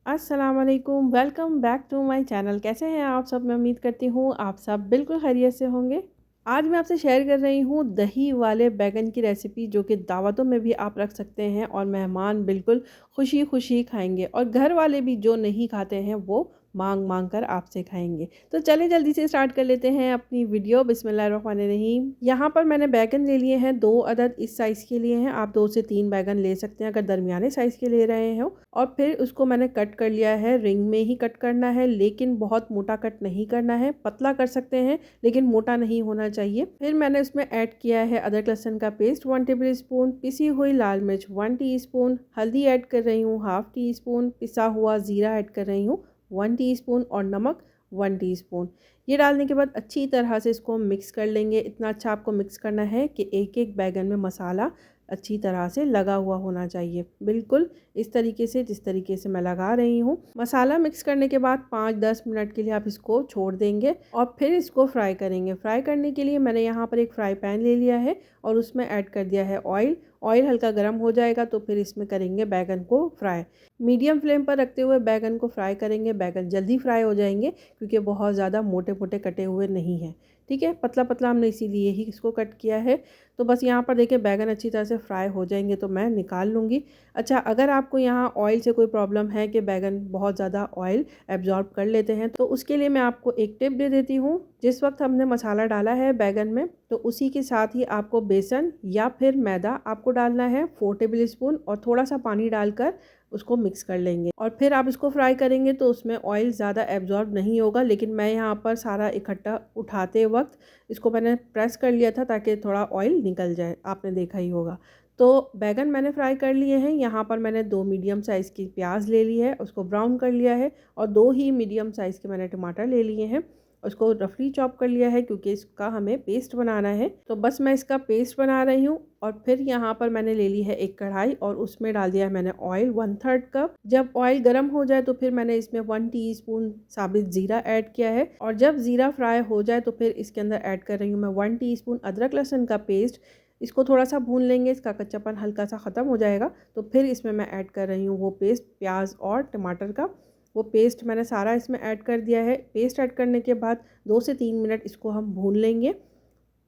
अस्सलाम वालेकुम, welcome back to my channel. कैसे हैं आप सब? मैं उम्मीद करती हूँ आप सब बिल्कुल खैरियत से होंगे। आज मैं आपसे शेयर कर रही हूँ दही वाले बैंगन की रेसिपी, जो कि दावतों में भी आप रख सकते हैं और मेहमान बिल्कुल खुशी खुशी खाएंगे, और घर वाले भी जो नहीं खाते हैं वो मांग मांग कर आपसे खाएंगे। तो चलिए जल्दी से स्टार्ट कर लेते हैं अपनी वीडियो। बिस्मिल्लाहिर्रहमानिर्रहीम। यहाँ पर मैंने बैगन ले लिए हैं 2 अदद, इस साइज़ के लिए हैं। आप 2 से 3 बैगन ले सकते हैं अगर दरमियाने साइज़ के ले रहे हो। और फिर उसको मैंने कट कर लिया है, रिंग में ही कट करना है, लेकिन बहुत मोटा कट नहीं करना है, पतला कर सकते हैं लेकिन मोटा नहीं होना चाहिए। फिर मैंने उसमें ऐड किया है अदरक लहसुन का पेस्ट 1 टेबल स्पून, पिसी हुई लाल मिर्च 1 टीस्पून, हल्दी ऐड कर रही हूँ 1/2 टीस्पून, पिसा हुआ ज़ीरा ऐड कर रही हूँ 1 टीस्पून, और नमक 1 टीस्पून। ये डालने के बाद अच्छी तरह से इसको मिक्स कर लेंगे। इतना अच्छा आपको मिक्स करना है कि एक एक बैगन में मसाला अच्छी तरह से लगा हुआ होना चाहिए, बिल्कुल इस तरीके से, जिस तरीके से मैं लगा रही हूँ। मसाला मिक्स करने के बाद 5-10 मिनट के लिए आप इसको छोड़ देंगे और फिर इसको फ्राई करेंगे। फ्राई करने के लिए मैंने यहाँ पर एक फ्राई पैन ले लिया है और उसमें ऐड कर दिया है ऑयल। ऑयल हल्का गर्म हो जाएगा तो फिर इसमें करेंगे बैगन को फ्राई। मीडियम फ्लेम पर रखते हुए बैगन को फ्राई करेंगे। बैगन जल्दी फ्राई हो जाएंगे क्योंकि बहुत ज़्यादा मोटे मोटे कटे हुए नहीं हैं। ठीक है, पतला पतला हमने इसीलिए ही इसको कट किया है। तो बस यहाँ पर देखिए बैगन अच्छी तरह से फ्राई हो जाएंगे तो मैं निकाल लूँगी। अच्छा, अगर आपको यहाँ ऑयल से कोई प्रॉब्लम है कि बैगन बहुत ज़्यादा ऑयल एब्जॉर्ब कर लेते हैं, तो उसके लिए मैं आपको एक टिप दे देती हूँ। जिस वक्त हमने मसाला डाला है बैगन में, तो उसी के साथ ही आपको बेसन या फिर मैदा आपको डालना है 4 टेबल स्पून, और थोड़ा सा पानी डालकर उसको मिक्स कर लेंगे और फिर आप इसको फ्राई करेंगे तो उसमें ऑयल ज़्यादा एब्जॉर्ब नहीं होगा। लेकिन मैं यहाँ पर सारा इकट्ठा उठाते वक्त इसको मैंने प्रेस कर लिया था ताकि थोड़ा ऑयल निकल जाए, आपने देखा ही होगा। तो बैगन मैंने फ्राई कर लिए हैं। यहाँ पर मैंने 2 मीडियम साइज़ की प्याज ले ली है, उसको ब्राउन कर लिया है, और 2 ही मीडियम साइज़ के मैंने टमाटर ले लिए हैं, उसको रफली चॉप कर लिया है क्योंकि इसका हमें पेस्ट बनाना है। तो बस मैं इसका पेस्ट बना रही हूँ। और फिर यहाँ पर मैंने ले ली है एक कढ़ाई और उसमें डाल दिया है मैंने ऑयल 1/3 कप। जब ऑयल गर्म हो जाए तो फिर मैंने इसमें 1 टीस्पून साबित ज़ीरा ऐड किया है, और जब ज़ीरा फ्राई हो जाए तो फिर इसके अंदर ऐड कर रही हूँ मैं 1 टीस्पून अदरक लहसुन का पेस्ट। इसको थोड़ा सा भून लेंगे, इसका कच्चापन हल्का सा ख़त्म हो जाएगा तो फिर इसमें मैं ऐड कर रही हूँ वो पेस्ट, प्याज और टमाटर का। वो पेस्ट मैंने सारा इसमें ऐड कर दिया है। पेस्ट ऐड करने के बाद 2 से 3 मिनट इसको हम भून लेंगे।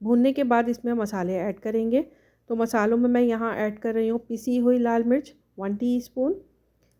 भूनने के बाद इसमें मसाले ऐड करेंगे। तो मसालों में मैं यहाँ ऐड कर रही हूँ पिसी हुई लाल मिर्च 1 टीस्पून,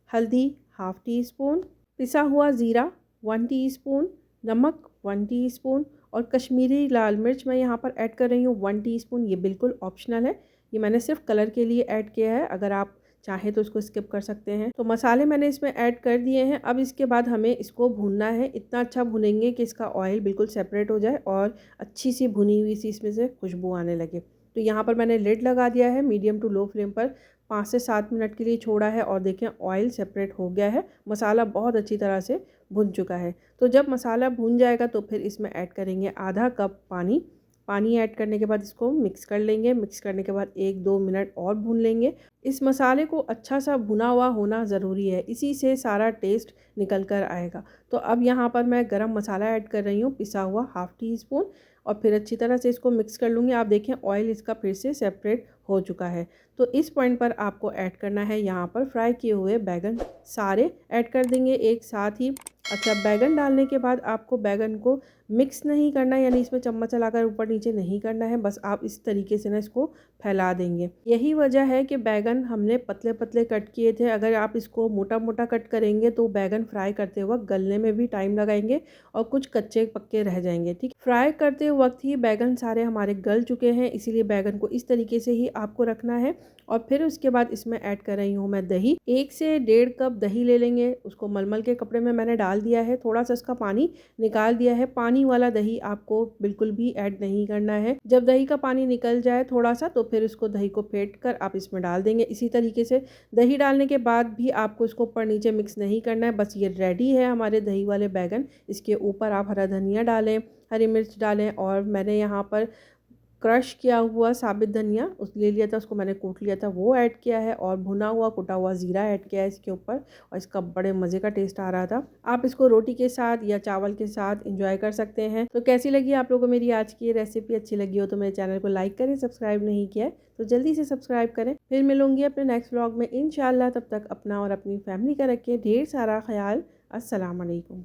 हल्दी 1/2 टीस्पून, पिसा हुआ ज़ीरा 1 टीस्पून, नमक 1 टीस्पून, और कश्मीरी लाल मिर्च मैं यहाँ पर ऐड कर रही हूँ 1 टीस्पून। ये बिल्कुल ऑप्शनल है, ये मैंने सिर्फ कलर के लिए ऐड किया है, अगर आप चाहें तो इसको स्किप कर सकते हैं। तो मसाले मैंने इसमें ऐड कर दिए हैं। अब इसके बाद हमें इसको भूनना है। इतना अच्छा भुनेंगे कि इसका ऑयल बिल्कुल सेपरेट हो जाए और अच्छी सी भुनी हुई सी इसमें से खुशबू आने लगे। तो यहाँ पर मैंने लिड लगा दिया है, मीडियम टू लो फ्लेम पर 5 से 7 मिनट के लिए छोड़ा है, और देखें ऑयल सेपरेट हो गया है, मसाला बहुत अच्छी तरह से भुन चुका है। तो जब मसाला भुन जाएगा तो फिर इसमें ऐड करेंगे आधा कप पानी। पानी ऐड करने के बाद इसको मिक्स कर लेंगे। मिक्स करने के बाद 1-2 मिनट और भून लेंगे। इस मसाले को अच्छा सा भुना हुआ होना ज़रूरी है, इसी से सारा टेस्ट निकल कर आएगा। तो अब यहाँ पर मैं गरम मसाला ऐड कर रही हूँ, पिसा हुआ 1/2 टीस्पून, और फिर अच्छी तरह से इसको मिक्स कर लूँगी। आप देखें ऑयल इसका फिर से सेपरेट हो चुका है। तो इस पॉइंट पर आपको ऐड करना है यहाँ पर फ्राई किए हुए बैगन, सारे ऐड कर देंगे एक साथ ही। अच्छा, बैगन डालने के बाद आपको बैगन को मिक्स नहीं करना, यानी इसमें चम्मच चलाकर ऊपर नीचे नहीं करना है, बस आप इस तरीके से ना इसको फैला देंगे। यही वजह है कि बैगन हमने पतले पतले कट किए थे। अगर आप इसको मोटा मोटा कट करेंगे तो बैगन फ्राई करते वक्त गलने में भी टाइम लगाएंगे और कुछ कच्चे पक्के रह जाएंगे। ठीक, फ्राई करते वक्त ही बैगन सारे हमारे गल चुके हैं, इसीलिए बैगन को इस तरीके से ही आपको रखना है। और फिर उसके बाद इसमें ऐड कर रही हूँ मैं दही। 1 से 1.5 कप दही ले लेंगे, उसको मलमल के कपड़े में मैंने डाल दिया है, थोड़ा सा इसका पानी निकाल दिया है। पानी वाला दही आपको बिल्कुल भी ऐड नहीं करना है। जब दही का पानी निकल जाए थोड़ा सा तो फिर उसको दही को फेंट कर आप इसमें डाल देंगे। इसी तरीके से दही डालने के बाद भी आपको इसको ऊपर नीचे मिक्स नहीं करना है। बस ये रेडी है हमारे दही वाले बैगन। इसके ऊपर आप हरा धनिया डालें, हरी मिर्च डालें, और मैंने यहाँ पर क्रश किया हुआ साबित धनिया उस ले लिया था, उसको मैंने कूट लिया था, वो ऐड किया है और भुना हुआ कुटा हुआ ज़ीरा ऐड किया है इसके ऊपर और इसका बड़े मज़े का टेस्ट आ रहा था। आप इसको रोटी के साथ या चावल के साथ इंजॉय कर सकते हैं। तो कैसी लगी आप लोगों को मेरी आज की ये रेसिपी? अच्छी लगी हो तो मेरे चैनल को लाइक करें, सब्सक्राइब नहीं किया है तो जल्दी से सब्सक्राइब करें। फिर मिलूंगी अपने नेक्स्ट व्लॉग में इंशाल्लाह। तब तक अपना और अपनी फैमिली का रखें ढेर सारा ख्याल। अस्सलाम वालेकुम।